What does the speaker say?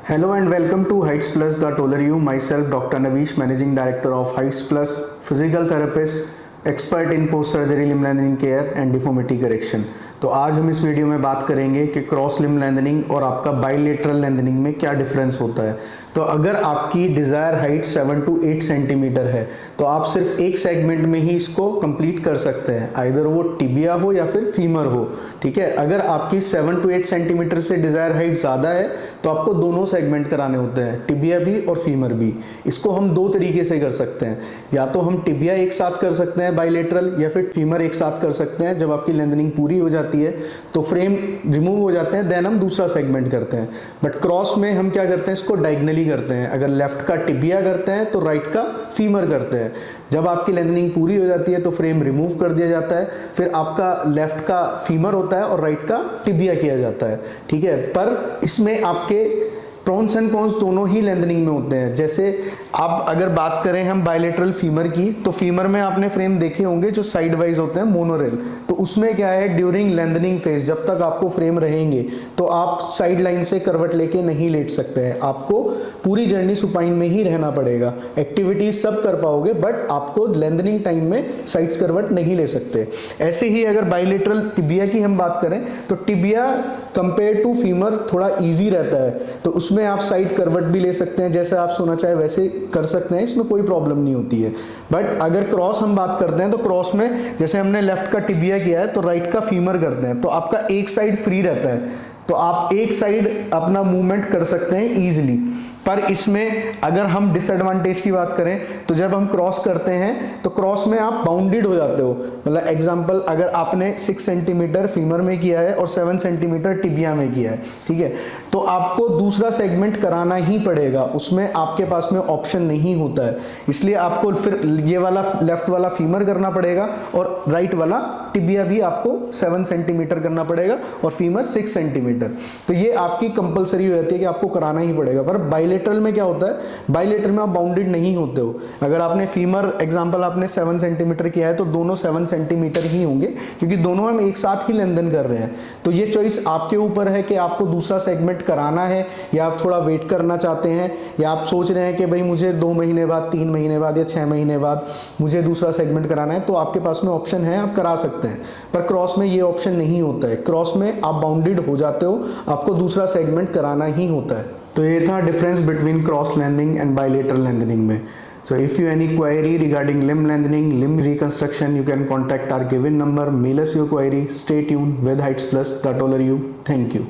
Hello and welcome to Heights Plus, the taller you. Myself, Dr. Navish, Managing Director of Heights Plus, physical therapist, expert in post surgery limb lengthening care and deformity correction. तो आज हम इस video में बात करेंगे कि cross limb lengthening और आपका बाइलेटरल लेंथनिंग में क्या डिफरेंस होता है। तो अगर आपकी डिज़ायर हाइट 7 to 8 सेंटीमीटर है तो आप सिर्फ एक सेगमेंट में ही इसको कंप्लीट कर सकते हैं, आइदर वो टिबिया हो या फिर फीमर हो। ठीक है, अगर आपकी 7 to 8 सेंटीमीटर से डिज़ायर हाइट ज़्यादा है तो आपको दोनों सेगमेंट कराने होते हैं, टिबिया भी और फीमर भी। इसको हम दो तरीके से कर सकते हैं, या तो हम टिबिया एक साथ कर सकते हैं बाइलेटरल, या फिर फीमर एक साथ कर सकते हैं। जब आपकी लेंथनिंग पूरी हो जाती है तो फ्रेम रिमूव हो जाते हैं, देन हम दूसरा सेगमेंट करते हैं। बट क्रॉस में हम क्या करते हैं, इसको डायगनली करते हैं। अगर लेफ्ट का टिबिया करते हैं तो राइट का फीमर करते हैं। जब आपकी लेंथनिंग पूरी हो जाती है तो फ्रेम रिमूव कर दिया जाता है, फिर आपका लेफ्ट का फीमर होता है और राइट का टिबिया किया जाता है। ठीक है, पर इसमें आपके प्रॉन्स एंड कॉन्स दोनों ही लेंथनिंग में होते हैं। जैसे आप अगर बात करें हम बाइलेटरल फीमर की, तो फीमर में आपने फ्रेम देखे होंगे जो साइड वाइज होते हैं, मोनोरेल। तो उसमें क्या है, ड्यूरिंग लेंथनिंग फेज जब तक आपको फ्रेम रहेंगे तो आप साइड लाइन से करवट लेके नहीं लेट सकते हैं, आपको पूरी जर्नी सुपाइन में ही रहना पड़ेगा। एक्टिविटीज सब कर पाओगे बट आपको लेंथनिंग टाइम में साइड्स करवट नहीं ले सकते। ऐसे ही अगर बाइलेटरल टिबिया की हम बात करें तो टिबिया कंपेयर टू फीमर थोड़ा ईजी रहता है, तो उसमें आप साइड करवट भी ले सकते हैं, जैसे आप सोना चाहे वैसे कर सकते हैं, इसमें कोई प्रॉब्लम नहीं होती है। बट अगर क्रॉस हम बात करते हैं तो क्रॉस में जैसे हमने लेफ्ट का टिबिया किया है तो राइट का फीमर करते हैं, तो आपका एक साइड फ्री रहता है, तो आप एक साइड अपना मूवमेंट कर सकते हैं ईजिली। पर इसमें अगर हम डिसएडवांटेज की बात करें तो जब हम क्रॉस करते हैं तो क्रॉस में आप बाउंडेड हो जाते हो। मतलब एग्जांपल, अगर आपने 6 सेंटीमीटर फीमर में किया है और 7 सेंटीमीटर टिबिया में किया है, ठीक है, तो आपको दूसरा सेगमेंट कराना ही पड़ेगा, उसमें आपके पास में ऑप्शन नहीं होता है। इसलिए आपको फिर ये वाला लेफ्ट वाला फीमर करना पड़ेगा और राइट वाला टिबिया भी आपको 7 सेंटीमीटर करना पड़ेगा और फीमर 6 सेंटीमीटर। तो ये आपकी कंपलसरी हो जाती है कि आपको कराना ही पड़ेगा। पर बाइलेटरल में क्या होता है, बाइलेटरल में आप बाउंडेड नहीं होते हो। अगर आपने फीमर एग्जांपल आपने 7 सेंटीमीटर किया है तो दोनों 7 सेंटीमीटर ही होंगे, क्योंकि दोनों हम एक साथ ही लेंथन कर रहे हैं। तो ये चॉइस आपके ऊपर है कि आपको दूसरा सेगमेंट कराना है या आप थोड़ा वेट करना चाहते हैं, या आप सोच रहे हैं कि भाई मुझे 2 महीने बाद, 3 महीने बाद या 6 महीने बाद मुझे दूसरा सेगमेंट कराना है, तो आपके पास में ऑप्शन है, आप करा सकते हैं। पर क्रॉस में ये ऑप्शन नहीं होता है, क्रॉस में आप बाउंडेड हो जाते हो, आपको दूसरा सेगमेंट कराना ही होता है। तो ये था difference between cross lengthening and bilateral lengthening में। So if you any query regarding limb lengthening, limb reconstruction, you can contact our given number, mail us your query. Stay tuned with Heights Plus, the taller you. Thank you.